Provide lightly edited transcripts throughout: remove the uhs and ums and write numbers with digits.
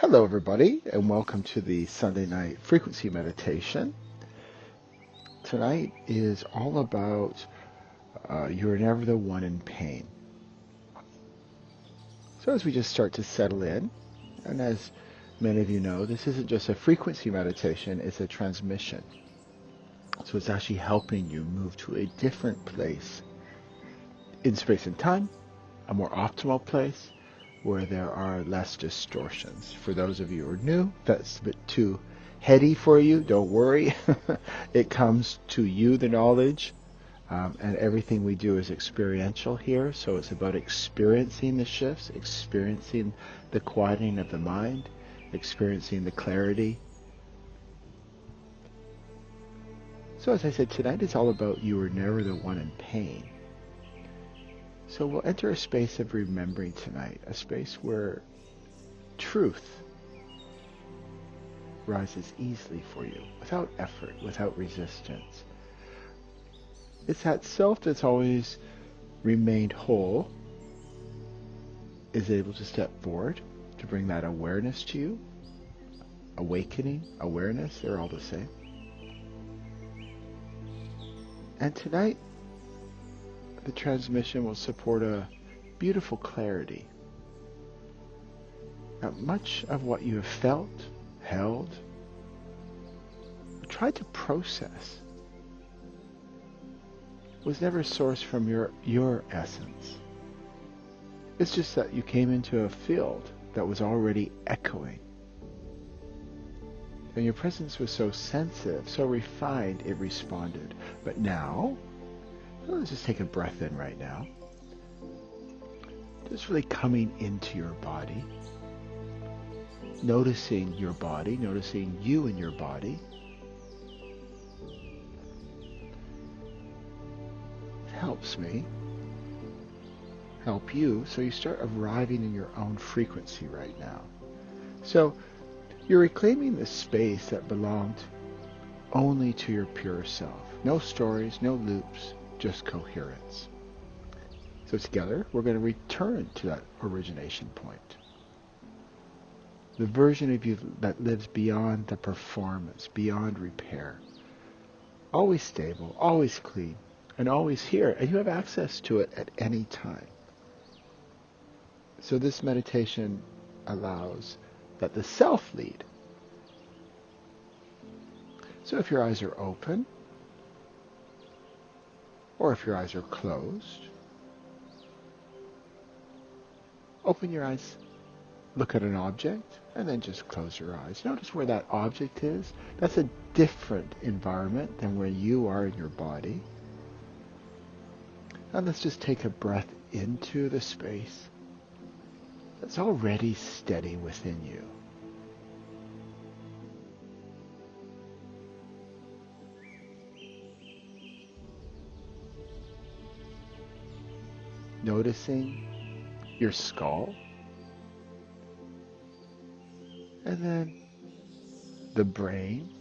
Hello everybody, and welcome to the Sunday night frequency meditation. Tonight is all about you're never the one in pain. So as we just start to settle in, and as many of you know, this isn't just a frequency meditation, it's a transmission. So it's actually helping you move to a different place in space and time, a more optimal place, where there are less distortions. For those of you who are new, that's a bit too heady for you. Don't worry. It comes to you, the knowledge, and everything we do is experiential here. So it's about experiencing the shifts, experiencing the quieting of the mind, experiencing the clarity. So as I said, tonight is all about you are never the one in pain. So we'll enter a space of remembering tonight, a space where truth rises easily for you, without effort, without resistance. It's that self that's always remained whole, is able to step forward to bring that awareness to you. Awakening, awareness, they're all the same. And tonight, the transmission will support a beautiful clarity. Now, much of what you have felt, held, tried to process was never sourced from your essence. It's just that you came into a field that was already echoing. And your presence was so sensitive, so refined, it responded. But now, let's just take a breath in right now. Just really coming into your body. Noticing your body, noticing you in your body. It helps me help you, so you start arriving in your own frequency right now. So you're reclaiming the space that belonged only to your pure self. No stories, no loops, just coherence. So together, we're going to return to that origination point. The version of you that lives beyond the performance, beyond repair. Always stable, always clean, and always here. And you have access to it at any time. So this meditation allows that the self lead. So if your eyes are open, or if your eyes are closed, open your eyes, look at an object, and then just close your eyes. Notice where that object is. That's a different environment than where you are in your body. And let's just take a breath into the space that's already steady within you. Noticing your skull, and then the brain.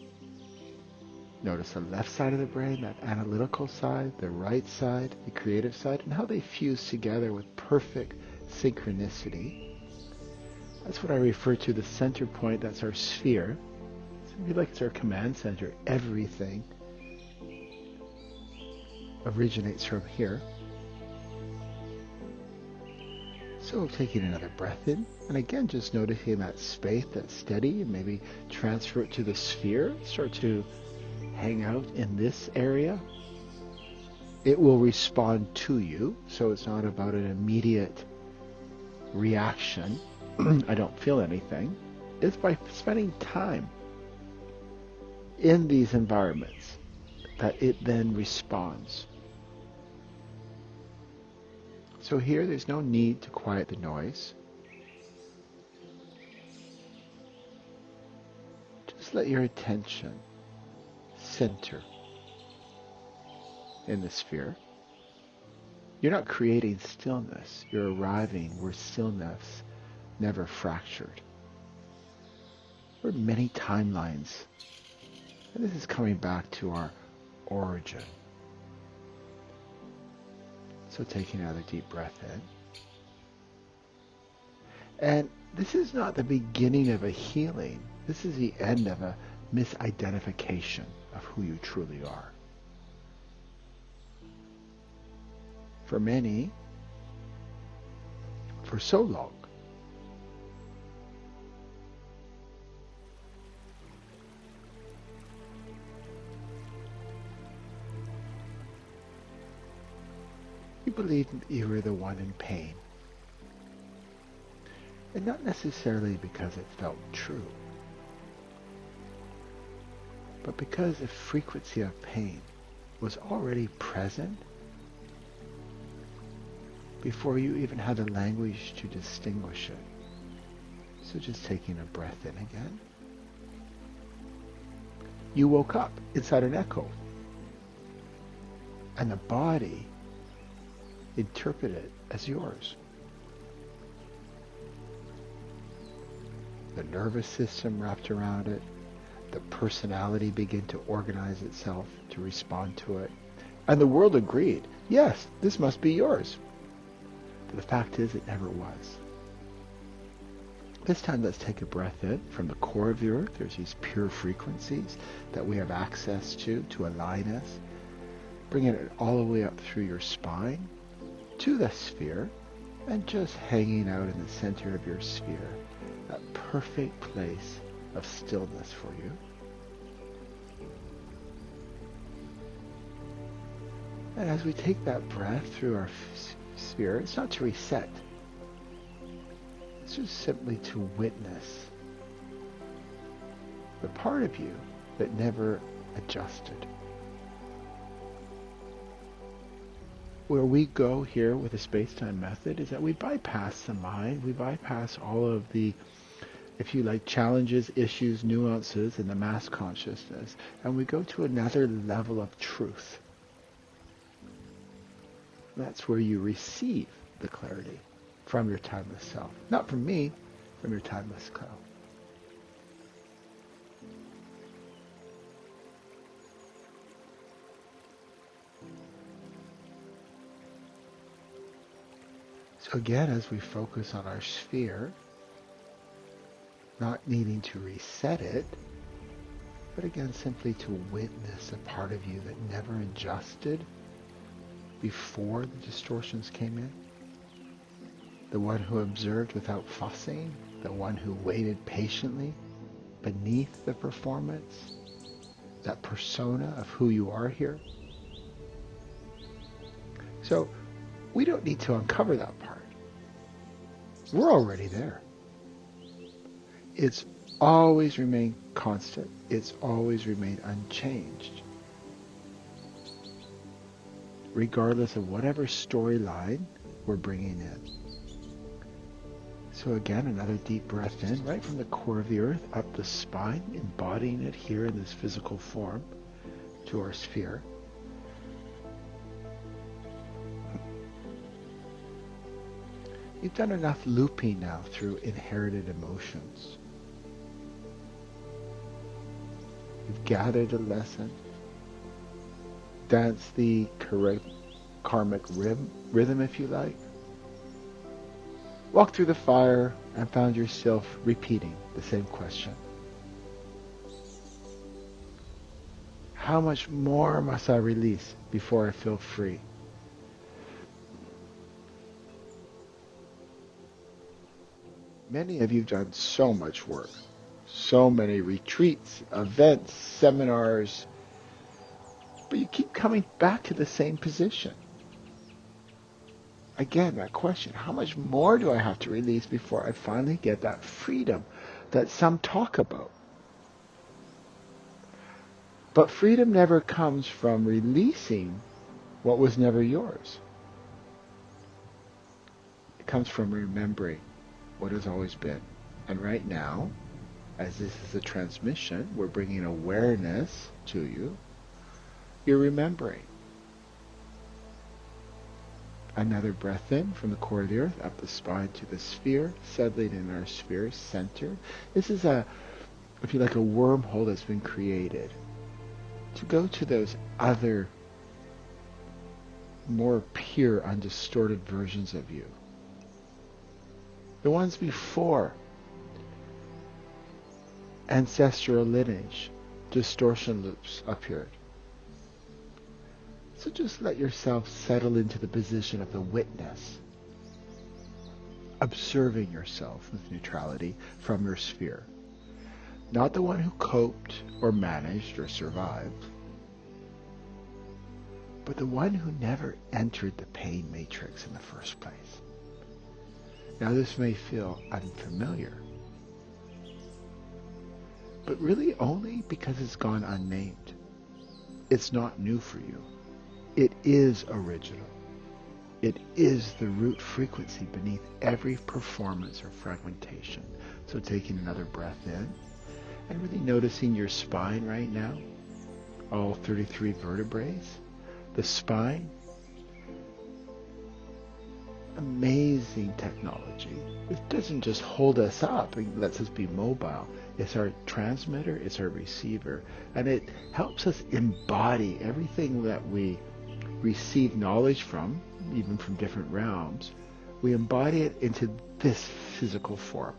Notice the left side of the brain, that analytical side, the right side, the creative side, and how they fuse together with perfect synchronicity. That's what I refer to the center point. That's our sphere. So we like it's our command center. Everything originates from here. So taking another breath in, and again just noticing that space that's steady, and maybe transfer it to the sphere, start to hang out in this area. It will respond to you, so it's not about an immediate reaction. I don't feel anything. It's by spending time in these environments that it then responds. So here, there's no need to quiet the noise. Just let your attention center in the sphere. You're not creating stillness. You're arriving where stillness never fractured. There are many timelines. And this is coming back to our origin. So taking another deep breath in. And This is not the beginning of a healing. This is the end of a misidentification of who you truly are. For many, for so long, you believed you were the one in pain. And not necessarily because it felt true, but because the frequency of pain was already present before you even had the language to distinguish it. So just taking a breath in again. You woke up inside an echo, and the body interpreted it as yours. The nervous system wrapped around it, the personality began to organize itself to respond to it, and the world agreed, yes, this must be yours. But the fact is, it never was. This time, let's take a breath in from the core of the earth. There's these pure frequencies that we have access to align us, bringing it all the way up through your spine to the sphere, and just hanging out in the center of your sphere, that perfect place of stillness for you. And as we take that breath through our sphere, it's not to reset. It's just simply to witness the part of you that never adjusted. Where we go here with the space-time method is that we bypass the mind, we bypass all of the, if you like, challenges, issues, nuances in the mass consciousness, and we go to another level of truth. That's where you receive the clarity from your timeless self. Not from me, from your timeless self. So again, as we focus on our sphere, not needing to reset it, but again, simply to witness a part of you that never adjusted before the distortions came in. The one who observed without fussing, the one who waited patiently beneath the performance, that persona of who you are here. So we don't need to uncover that part. We're already there. It's always remained constant. It's always remained unchanged, regardless of whatever storyline we're bringing in. So again, another deep breath in, right from the core of the earth, up the spine, embodying it here in this physical form to our sphere. You've done enough looping now through inherited emotions. You've gathered a lesson, danced the correct karmic rhythm, if you like, walked through the fire and found yourself repeating the same question. How much more must I release before I feel free? Many of you have done so much work, so many retreats, events, seminars, but you keep coming back to the same position. Again, that question, how much more do I have to release before I finally get that freedom that some talk about? But freedom never comes from releasing what was never yours. It comes from remembering what has always been. And right now, as this is a transmission, we're bringing awareness to you. You're remembering. Another breath in from the core of the earth, up the spine to the sphere, settling in our sphere center. This is if you like, a wormhole that's been created to go to those other, more pure, undistorted versions of you. the ones before ancestral lineage, distortion loops appeared. So just let yourself settle into the position of the witness, observing yourself with neutrality from your sphere. Not the one who coped or managed or survived, but the one who never entered the pain matrix in the first place. Now this may feel unfamiliar, but really only because it's gone unnamed. It's not new for you. It is original. It is the root frequency beneath every performance or fragmentation. So taking another breath in and really noticing your spine right now, all 33 vertebrae, the spine. Amazing technology. It doesn't just hold us up, it lets us be mobile. It's our transmitter, it's our receiver, and it helps us embody everything that we receive knowledge from, even from different realms. We embody it into this physical form.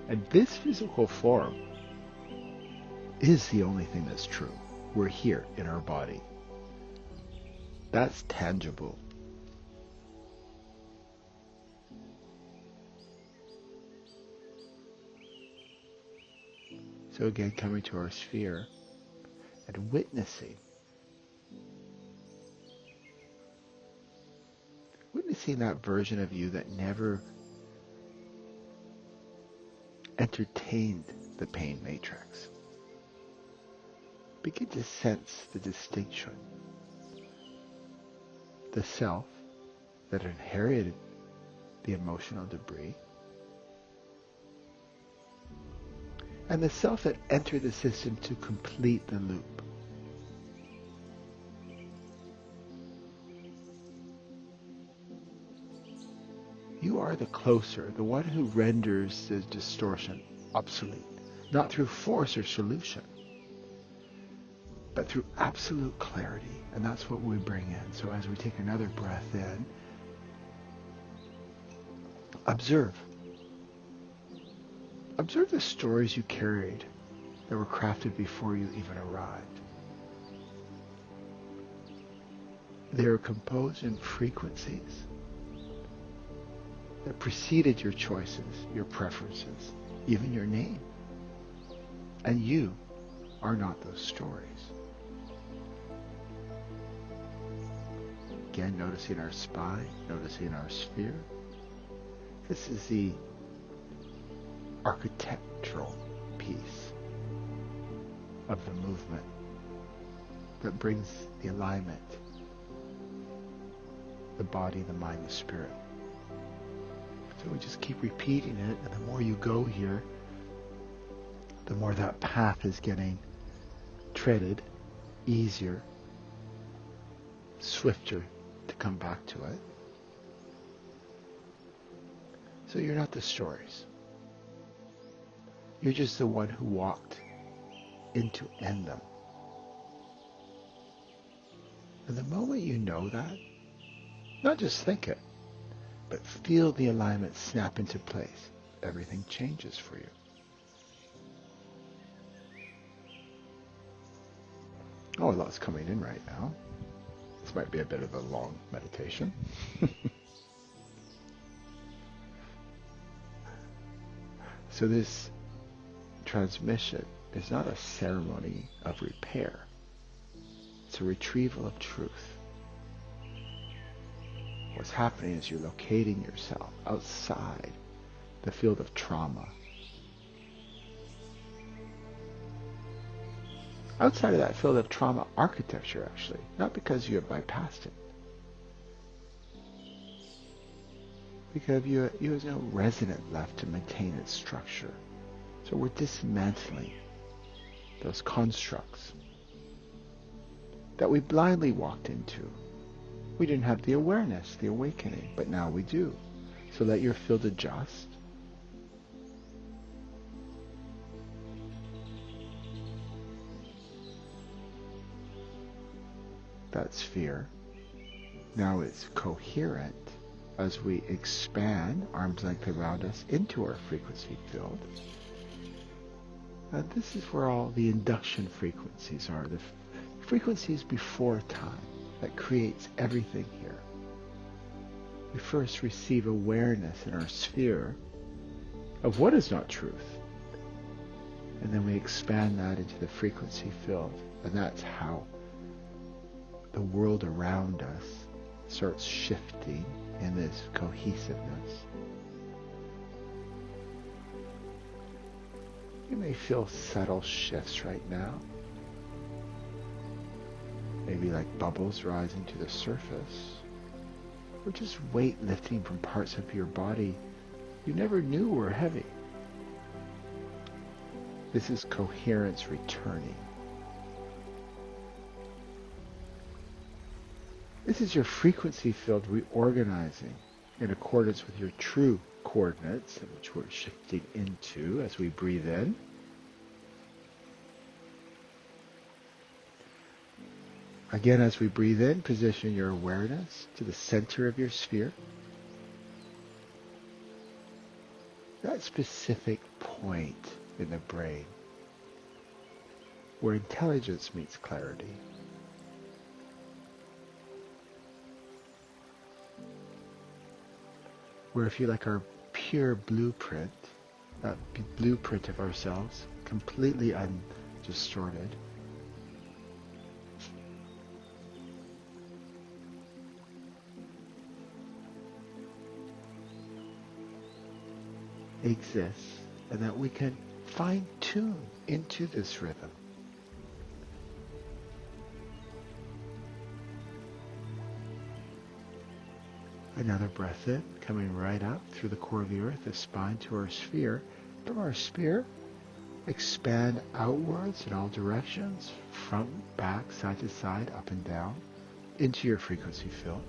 And this physical form is the only thing that's true. We're here in our body. That's tangible. So again, coming to our sphere and witnessing that version of you that never entertained the pain matrix. Begin to sense the distinction. The self that inherited the emotional debris, and the self that entered the system to complete the loop. You are the closer, the one who renders the distortion obsolete, not through force or solution, but through absolute clarity. And that's what we bring in. So as we take another breath in, observe. Observe the stories you carried that were crafted before you even arrived. They are composed in frequencies that preceded your choices, your preferences, even your name. And you are not those stories. Again, noticing our spine, noticing our sphere. This is the architectural piece of the movement that brings the alignment, the body, the mind, the spirit. So we just keep repeating it, and the more you go here, the more that path is getting treaded, easier, swifter to come back to it. So you're not the stories. You're just the one who walked in to end them. And the moment you know that, not just think it, but feel the alignment snap into place, everything changes for you. Oh, a lot's coming in right now. This might be a bit of a long meditation. So this transmission is not a ceremony of repair. It's a retrieval of truth. What's happening is you're locating yourself outside the field of trauma. Outside of that field of trauma architecture, actually, not because you have bypassed it. Because you have no resonant left to maintain its structure. So we're dismantling those constructs that we blindly walked into. We didn't have the awareness, the awakening, but now we do. So let your field adjust. That sphere now is coherent as we expand arm's length around us into our frequency field. And this is where all the induction frequencies are, the frequencies before time that creates everything here. We first receive awareness in our sphere of what is not truth. And then we expand that into the frequency field. And that's how the world around us starts shifting in this cohesiveness. You may feel subtle shifts right now. Maybe like bubbles rising to the surface, or just weight lifting from parts of your body you never knew were heavy. This is coherence returning. This is your frequency field reorganizing in accordance with your true coordinates, which we're shifting into as we breathe in. Again, as we breathe in, position your awareness to the center of your sphere. That specific point in the brain where intelligence meets clarity. Where, if you like, our pure blueprint, that blueprint of ourselves, completely undistorted, exists, and that we can fine-tune into this rhythm. Another breath in, coming right up through the core of the earth, the spine to our sphere. From our sphere, expand outwards in all directions, front, back, side to side, up and down, into your frequency field.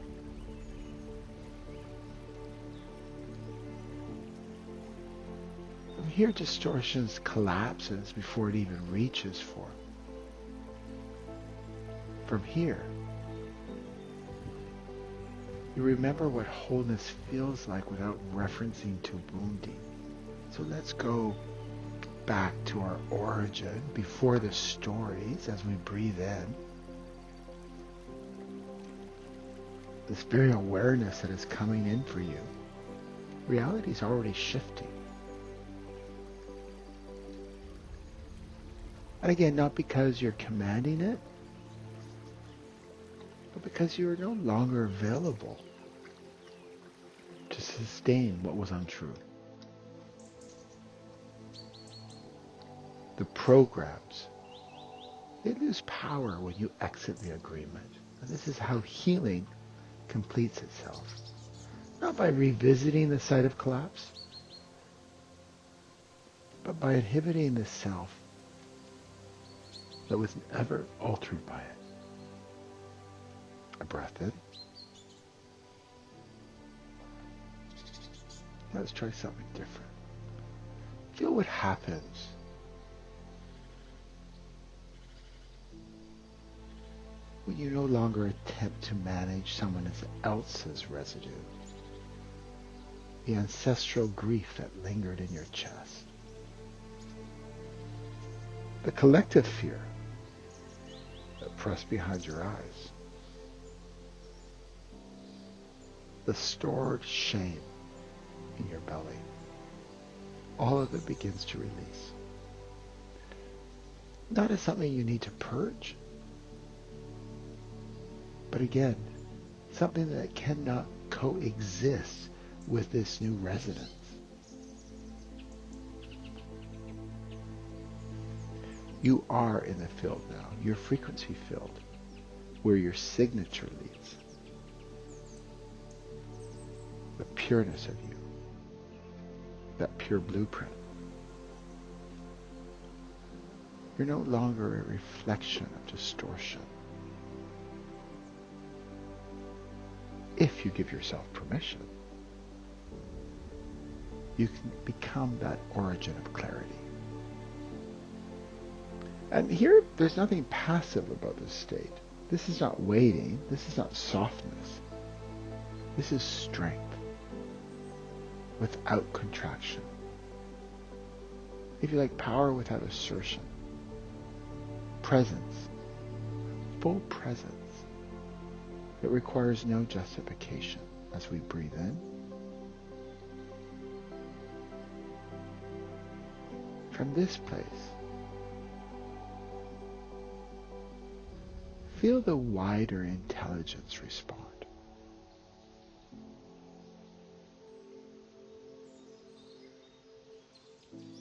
From here, distortions collapses before it even reaches form. From here, you remember what wholeness feels like without referencing to wounding. So let's go back to our origin before the stories as we breathe in. This very awareness that is coming in for you. Reality is already shifting. And again, not because you're commanding it, but because you are no longer available to sustain what was untrue. The programs, they lose power when you exit the agreement. And this is how healing completes itself. Not by revisiting the site of collapse, but by inhibiting the self that was never altered by it. A breath in. Let's try something different. Feel what happens when you no longer attempt to manage someone else's residue. The ancestral grief that lingered in your chest. The collective fear that pressed behind your eyes. The stored shame in your belly. All of it begins to release. Not as something you need to purge, but again, something that cannot coexist with this new residence. You are in the field now, your frequency field, where your signature leads. The pureness of you, that pure blueprint. You're no longer a reflection of distortion. If you give yourself permission, you can become that origin of clarity. And here, there's nothing passive about this state. This is not waiting. This is not softness. This is strength. without contraction. If you like, power without assertion. Presence, full presence. It requires no justification as we breathe in. From this place, feel the wider intelligence respond.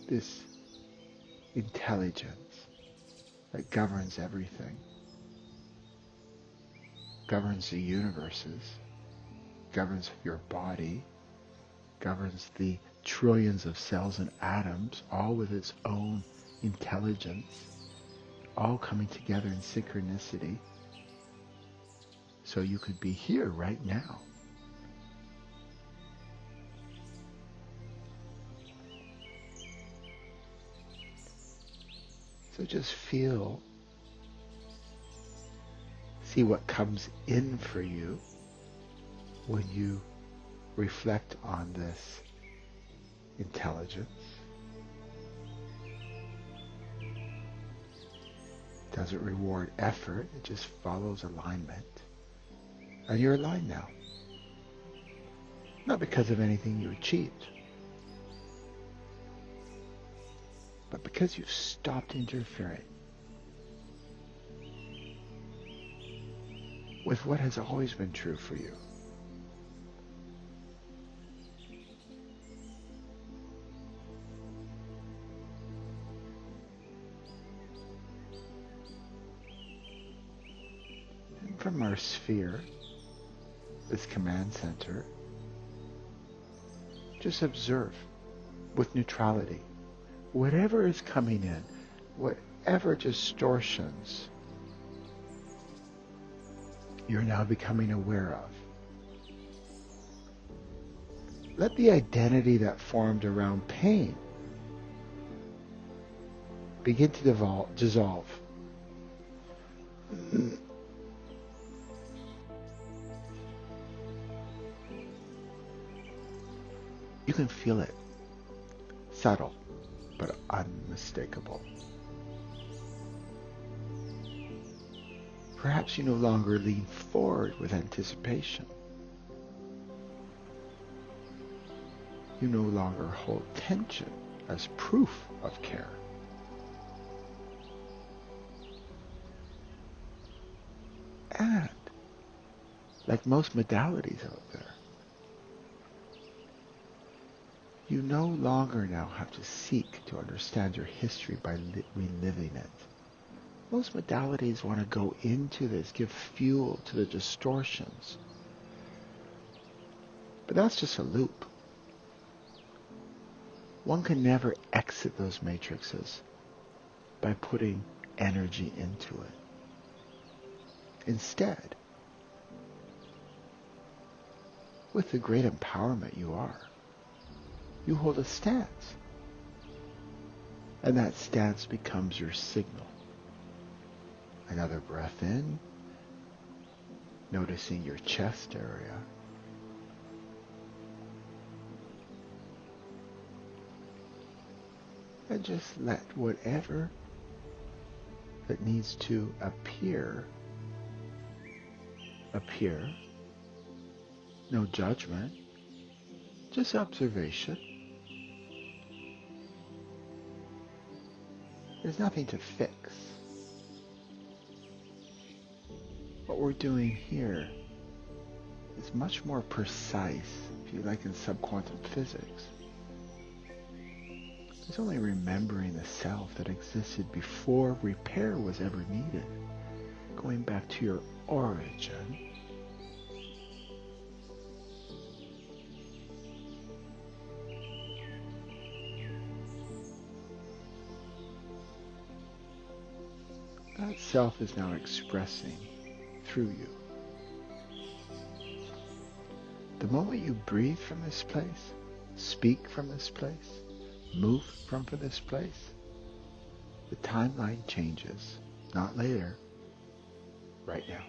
This intelligence that governs everything, governs the universes, governs your body, governs the trillions of cells and atoms, all with its own intelligence, all coming together in synchronicity, so you could be here right now. So just feel, see what comes in for you when you reflect on this intelligence. It doesn't reward effort, it just follows alignment. And you're aligned now. Not because of anything you achieved, but because you've stopped interfering with what has always been true for you. And from our sphere, this command center, just observe with neutrality. Whatever is coming in, whatever distortions you're now becoming aware of. Let the identity that formed around pain begin to dissolve. You can feel it, subtle but unmistakable. Perhaps you no longer lean forward with anticipation. You no longer hold tension as proof of care. And, like most modalities out there, you no longer now have to seek to understand your history by reliving it. Most modalities want to go into this, give fuel to the distortions. But that's just a loop. One can never exit those matrices by putting energy into it. Instead, with the great empowerment you are, you hold a stance. And that stance becomes your signal. Another breath in, noticing your chest area. And just let whatever that needs to appear. No judgment, just observation. There's nothing to fix. What we're doing here is much more precise, if you like, in subquantum physics. It's only remembering the self that existed before repair was ever needed. Going back to your origin. That self is now expressing through you. The moment you breathe from this place, speak from this place, move from this place, the timeline changes. Not later, right now.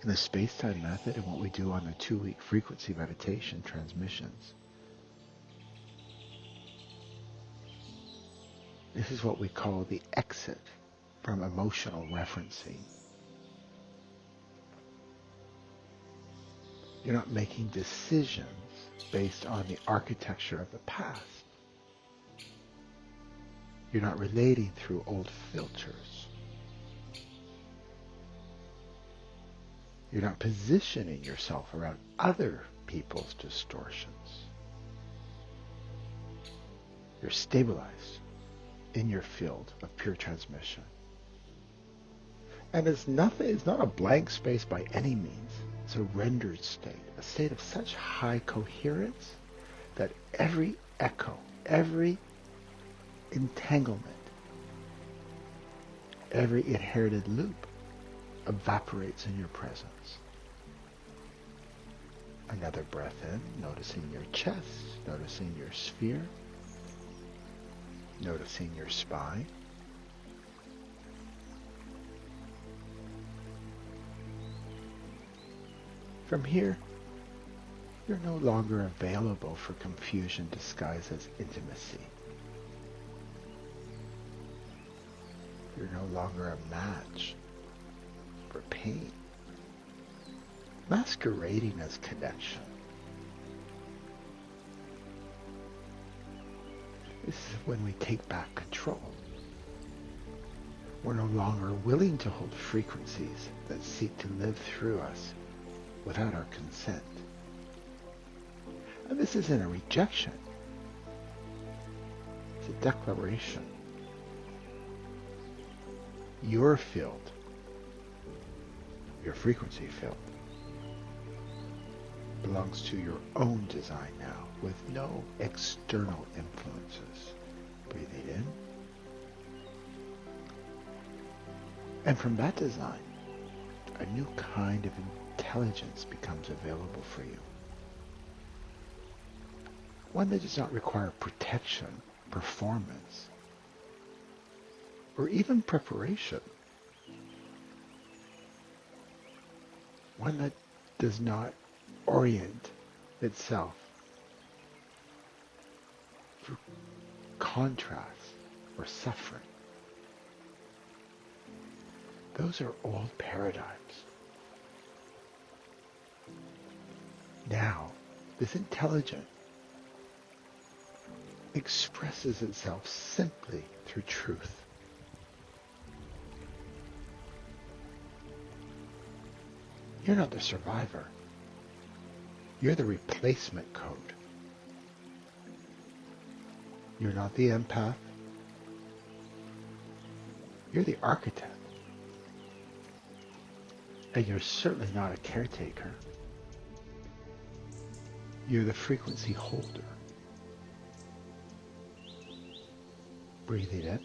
In the space-time method and what we do on the 2-week frequency meditation transmissions, this is what we call the exit from emotional referencing. You're not making decisions based on the architecture of the past. You're not relating through old filters. You're not positioning yourself around other people's distortions. You're stabilized in your field of pure transmission. And it's not a blank space by any means. It's a rendered state, a state of such high coherence that every echo, every entanglement, every inherited loop evaporates in your presence. Another breath in, noticing your chest, noticing your sphere, noticing your spine. From here, you're no longer available for confusion disguised as intimacy. You're no longer a match for pain, masquerading as connection. This is when we take back control. We're no longer willing to hold frequencies that seek to live through us without our consent. And this isn't a rejection. It's a declaration. Your field, your frequency field, belongs to your own design now, with no external influences. Breathing in. And from that design, a new kind of intelligence becomes available for you. One that does not require protection, performance, or even preparation. One that does not orient itself through contrast or suffering. Those are old paradigms. Now, this intelligence expresses itself simply through truth. You're not the survivor. You're the replacement code. You're not the empath. You're the architect. And you're certainly not a caretaker. You're the frequency holder. Breathing in.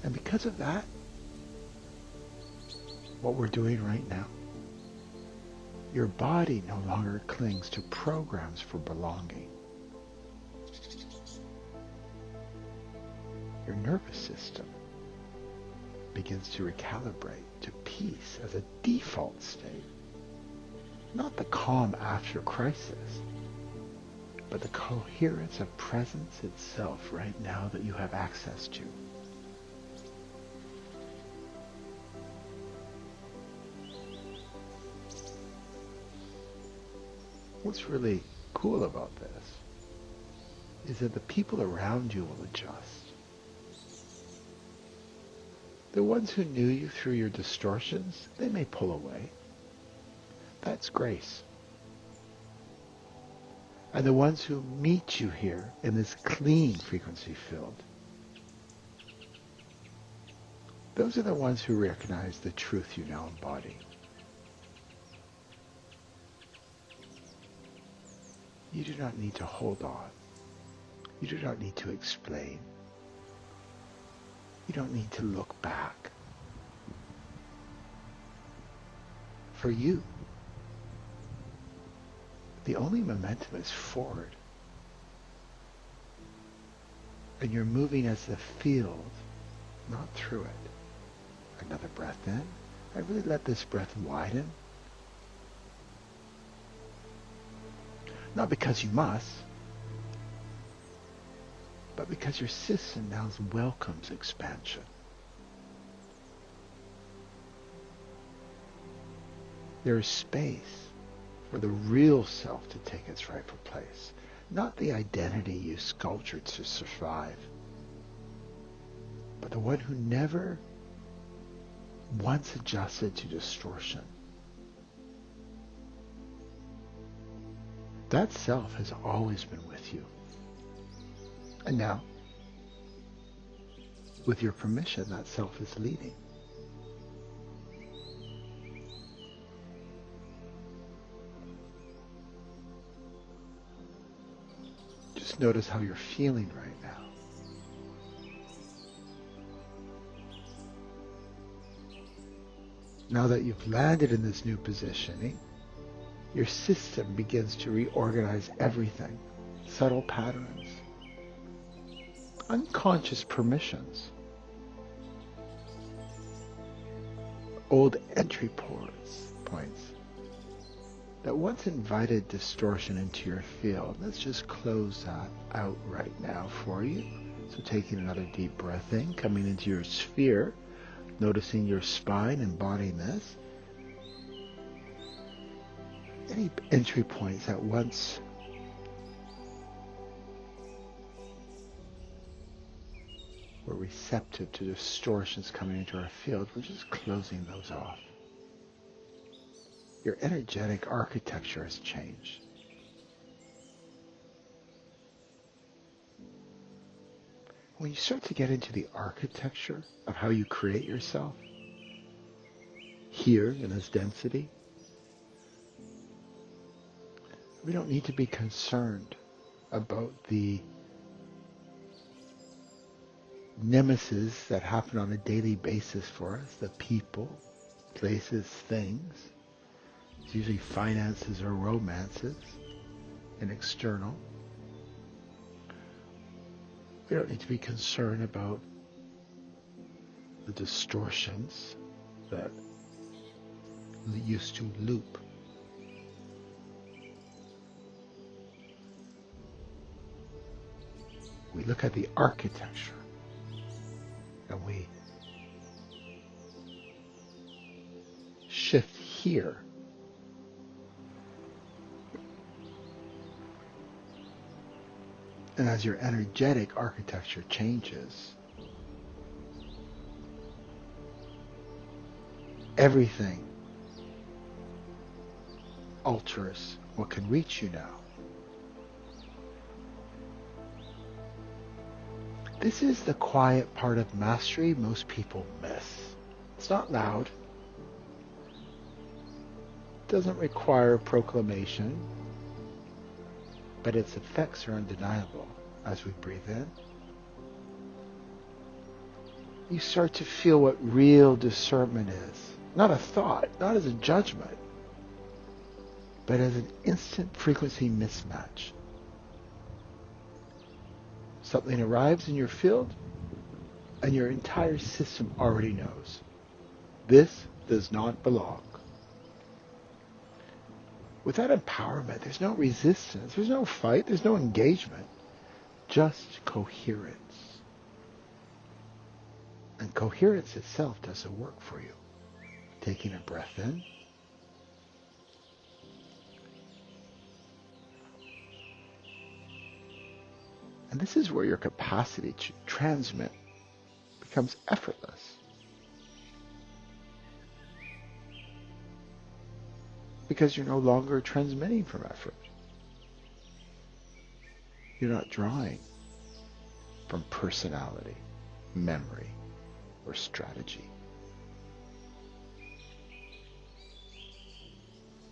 And because of that, what we're doing right now, your body no longer clings to programs for belonging. Your nervous system begins to recalibrate to peace as a default state. Not the calm after crisis, but the coherence of presence itself right now that you have access to. What's really cool about this is that the people around you will adjust. The ones who knew you through your distortions, they may pull away. That's grace. And the ones who meet you here in this clean frequency field, those are the ones who recognize the truth you now embody. You do not need to hold on. You do not need to explain. You don't need to look back. For you, the only momentum is forward. And you're moving as the field, not through it. Another breath in. I really let this breath widen. Not because you must, but because your system now welcomes expansion. There is space for the real self to take its rightful place, not the identity you sculptured to survive, but the one who never once adjusted to distortion. That self has always been with you. And now, with your permission, that self is leading. Just notice how you're feeling right now. Now that you've landed in this new positioning, your system begins to reorganize everything. Subtle patterns, unconscious permissions, old entry points that once invited distortion into your field. Let's just close that out right now for you. So taking another deep breath in, coming into your sphere, noticing your spine, embodying this. Any entry points that once were receptive to distortions coming into our field, we're just closing those off. Your energetic architecture has changed. When you start to get into the architecture of how you create yourself, here in this density, we don't need to be concerned about the nemesis that happen on a daily basis for us, the people, places, things. It's usually finances or romances and external. We don't need to be concerned about the distortions that used to loop. We look at the architecture and we shift here. And as your energetic architecture changes, everything alters what can reach you now. This is the quiet part of mastery most people miss. It's not loud. It doesn't require proclamation, but its effects are undeniable. As we breathe in, you start to feel what real discernment is. Not a thought, not as a judgment, but as an instant frequency mismatch. Something arrives in your field, and your entire system already knows. This does not belong. With that empowerment, there's no resistance, there's no fight, there's no engagement, just coherence. And coherence itself does the work for you. Taking a breath in. And this is where your capacity to transmit becomes effortless. Because you're no longer transmitting from effort. You're not drawing from personality, memory, or strategy.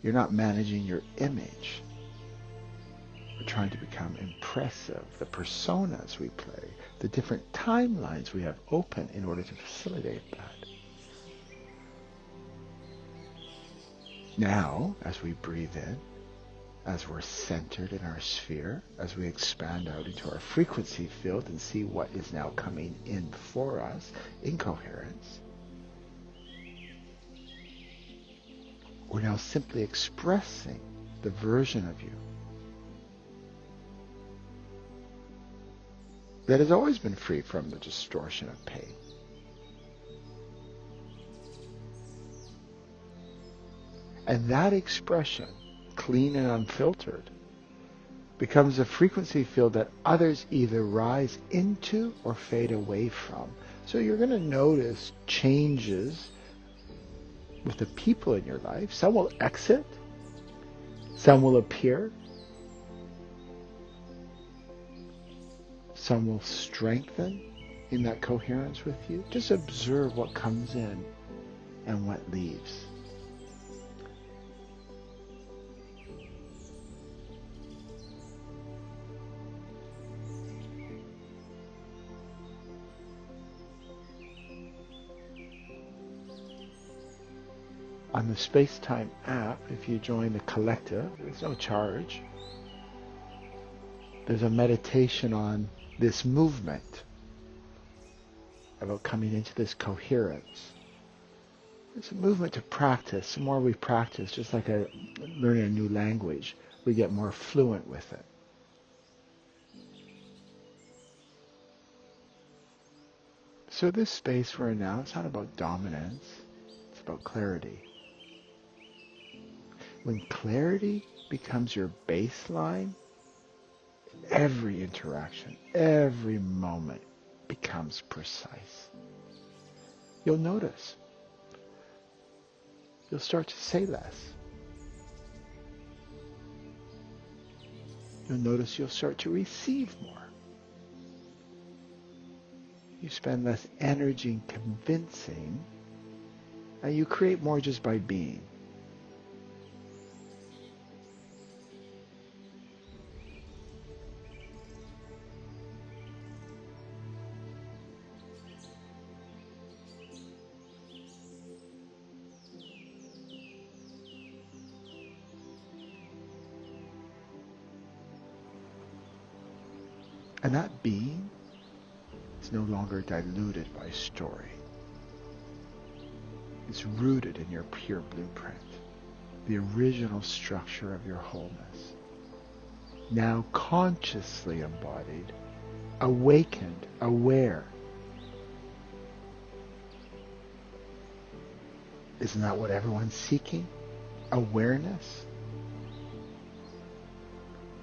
You're not managing your image. We're trying to become impressive, the personas we play, the different timelines we have open in order to facilitate that. Now, as we breathe in, as we're centered in our sphere, as we expand out into our frequency field and see what is now coming in for us in coherence, we're now simply expressing the version of you that has always been free from the distortion of pain. And that expression, clean and unfiltered, becomes a frequency field that others either rise into or fade away from. So you're going to notice changes with the people in your life. Some will exit, some will appear, some will strengthen in that coherence with you. Just observe what comes in and what leaves. On the Space-Time app, if you join the collective, there's no charge. There's a meditation on this movement, about coming into this coherence. It's a movement to practice. The more we practice, just like learning a new language, we get more fluent with it. So this space we're in now, it's not about dominance, it's about clarity. When clarity becomes your baseline, every interaction, every moment becomes precise. You'll notice. You'll start to say less. You'll notice you'll start to receive more. You spend less energy in convincing, and you create more just by being. And that being is no longer diluted by story. It's rooted in your pure blueprint, the original structure of your wholeness. Now consciously embodied, awakened, aware. Isn't that what everyone's seeking? Awareness?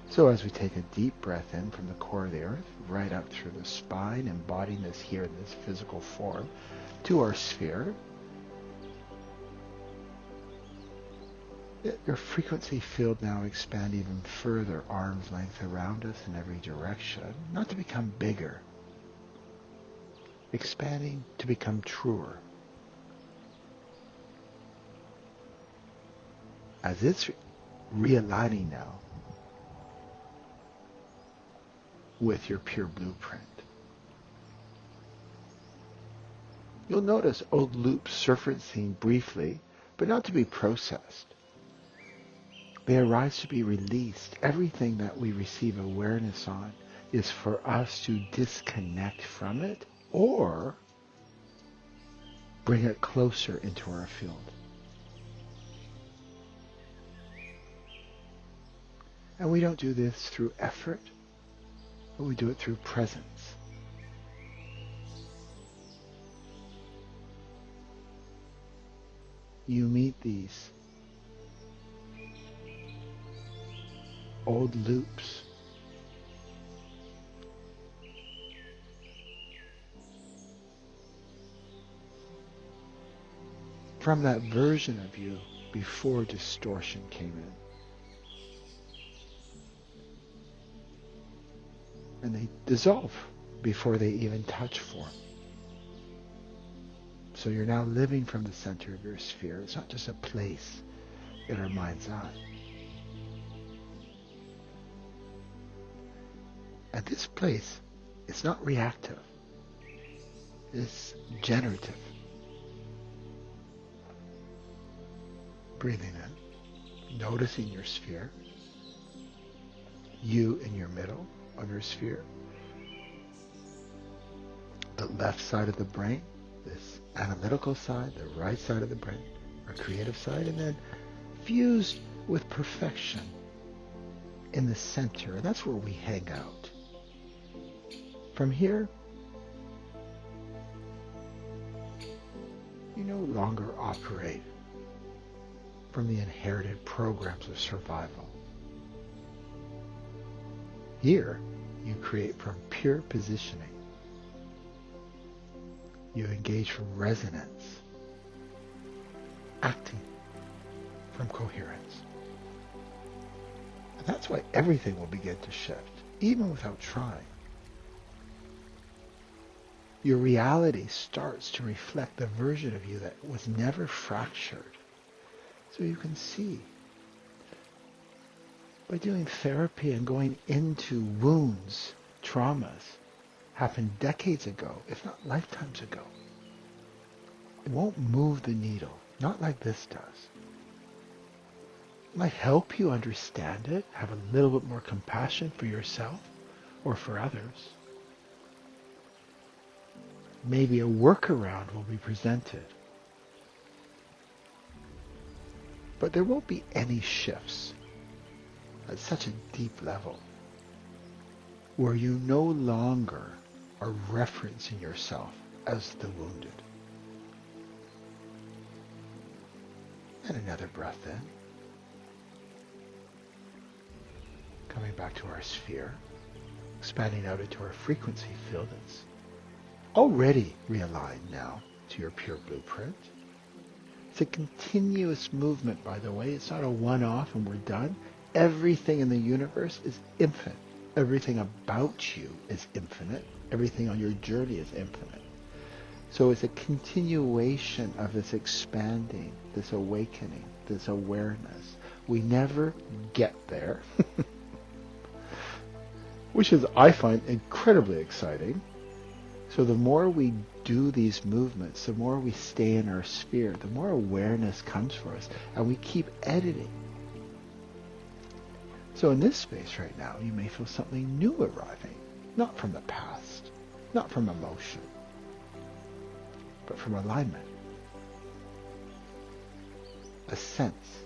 So as we take a deep breath in from the core of the earth, right up through the spine, embodying this here in this physical form, to our sphere, your frequency field now expand even further, arm's length around us in every direction, not to become bigger, expanding to become truer. As it's realigning now with your pure blueprint. You'll notice old loops surfacing briefly, but not to be processed. They arise to be released. Everything that we receive awareness on is for us to disconnect from it or bring it closer into our field. And we don't do this through effort, but we do it through presence. You meet these old loops. From that version of you before distortion came in. And they dissolve before they even touch form. So you're now living from the center of your sphere. It's not just a place in our mind's eye. At this place, it's not reactive. It's generative. Breathing in, noticing your sphere, you in your middle of your sphere, the left side of the brain, this analytical side, the right side of the brain, our creative side, and then fused with perfection in the center. And that's where we hang out. From here, you no longer operate from the inherited programs of survival. Here, you create from pure positioning. You engage from resonance, acting from coherence. And that's why everything will begin to shift, even without trying. Your reality starts to reflect the version of you that was never fractured. So you can see, by doing therapy and going into wounds, traumas, happened decades ago, if not lifetimes ago, it won't move the needle, not like this does. It might help you understand it, have a little bit more compassion for yourself or for others. Maybe a workaround will be presented. But there won't be any shifts at such a deep level where you no longer are referencing yourself as the wounded. And another breath in. Coming back to our sphere, expanding out into our frequency field that's already realigned now to your pure blueprint. It's a continuous movement, by the way. It's not a one-off and we're done. Everything in the universe is infinite. Everything about you is infinite. Everything on your journey is infinite. So it's a continuation of this expanding, this awakening, this awareness. We never get there, which is, I find, incredibly exciting. So the more we do these movements, the more we stay in our sphere, the more awareness comes for us, and we keep editing. So in this space right now, you may feel something new arriving, not from the past, not from emotion, but from alignment. A sense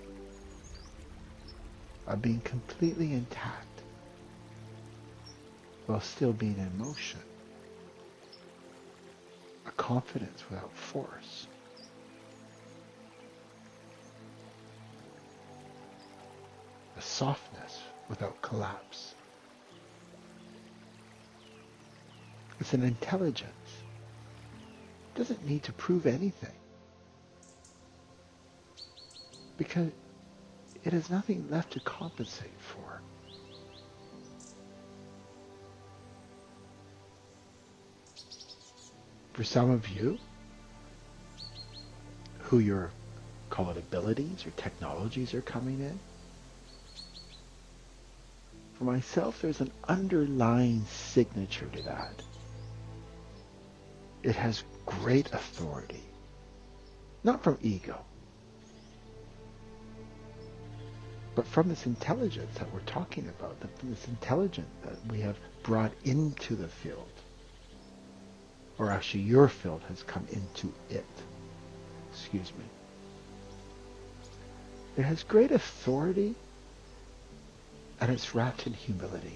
of being completely intact while still being in motion. A confidence without force. A softness without collapse. It's an intelligence. It doesn't need to prove anything, because it has nothing left to compensate for. For some of you, who your, call it abilities or technologies are coming in, for myself, there's an underlying signature to that. It has great authority, not from ego, but from this intelligence that we're talking about, from this intelligence that we have brought into the field. Or actually your field has come into it. Excuse me. It has great authority and it's wrapped in humility.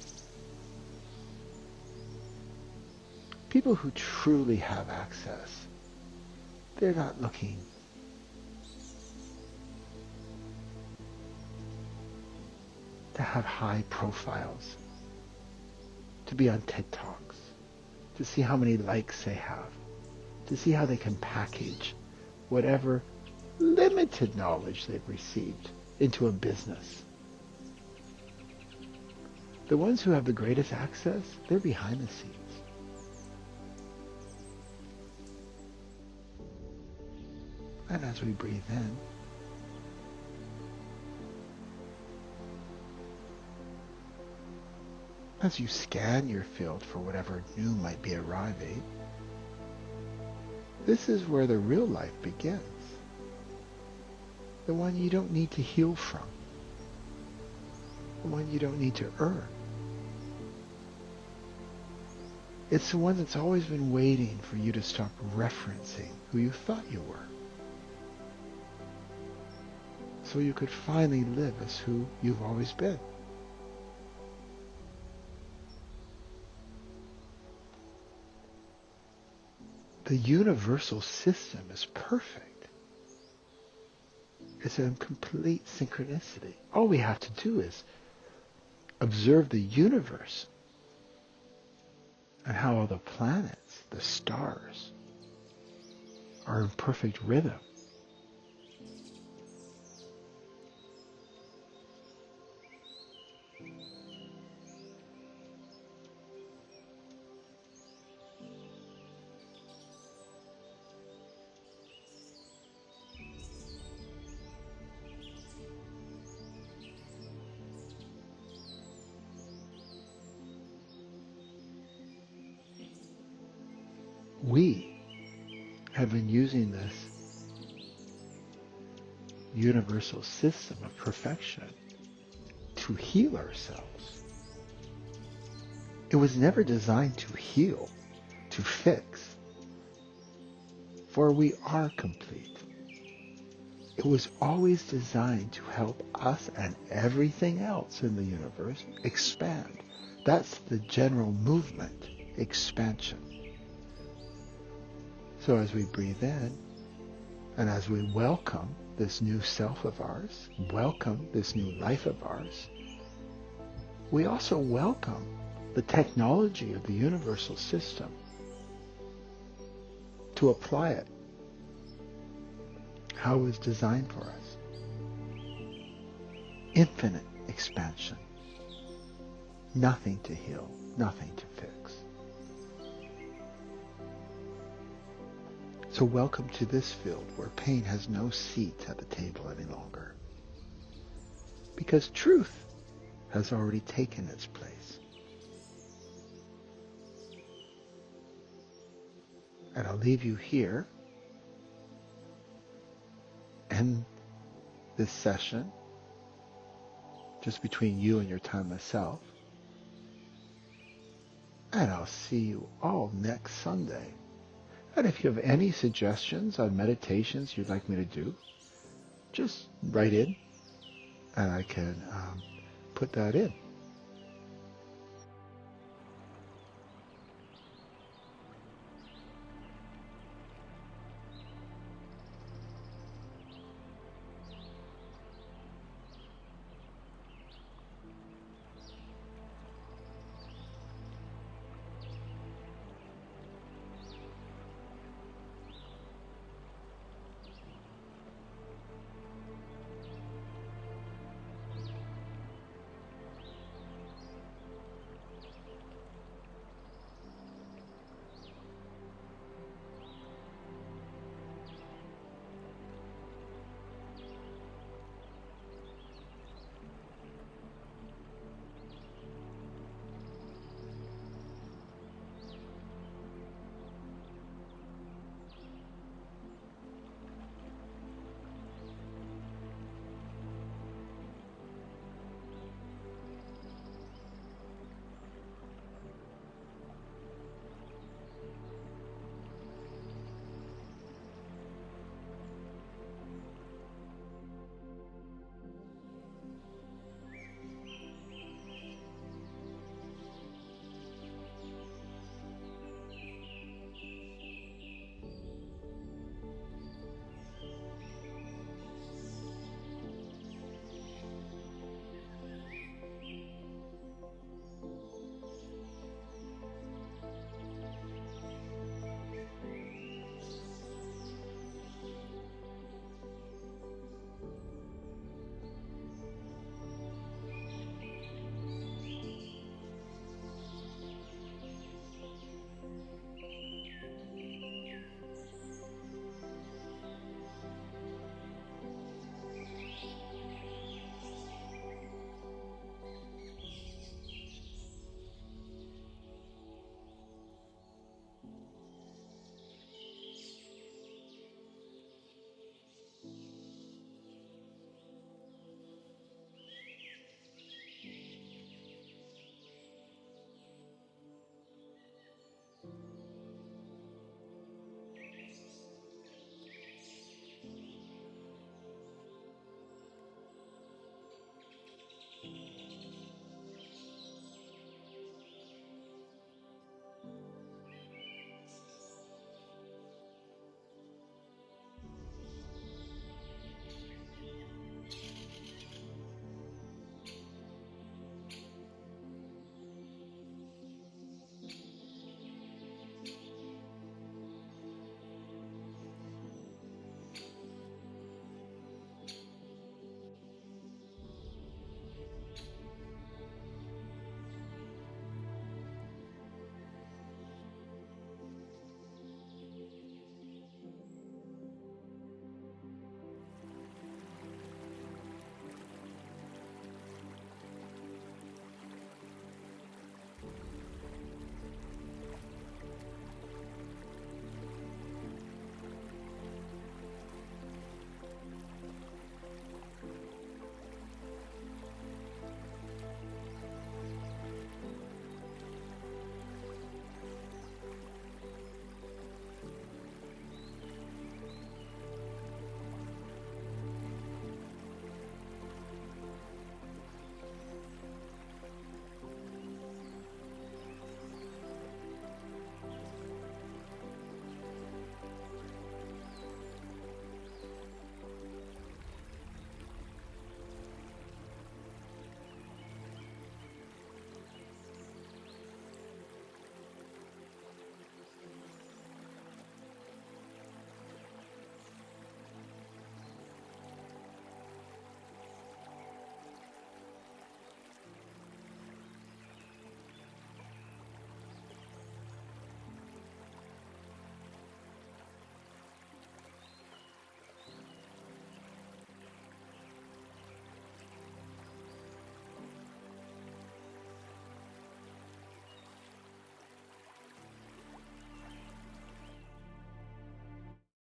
People who truly have access, they're not looking to have high profiles, to be on TED Talks, to see how many likes they have, to see how they can package whatever limited knowledge they've received into a business. The ones who have the greatest access, they're behind the scenes. And as we breathe in, as you scan your field for whatever new might be arriving, this is where the real life begins. The one you don't need to heal from. The one you don't need to earn. It's the one that's always been waiting for you to stop referencing who you thought you were, so you could finally live as who you've always been. The universal system is perfect. It's a complete synchronicity. All we have to do is observe the universe and how all the planets, the stars, are in perfect rhythm. We have been using this universal system of perfection to heal ourselves. It was never designed to heal, to fix, for we are complete. It was always designed to help us and everything else in the universe expand. That's the general movement, expansion. So as we breathe in, and as we welcome this new self of ours, welcome this new life of ours, we also welcome the technology of the universal system to apply it how it was designed for us. Infinite expansion. Nothing to heal, nothing to fix. So welcome to this field where pain has no seat at the table any longer, because truth has already taken its place. And I'll leave you here in this session, just between you and your timeless self. And I'll see you all next Sunday. And if you have any suggestions on meditations you'd like me to do, just write in and I can put that in.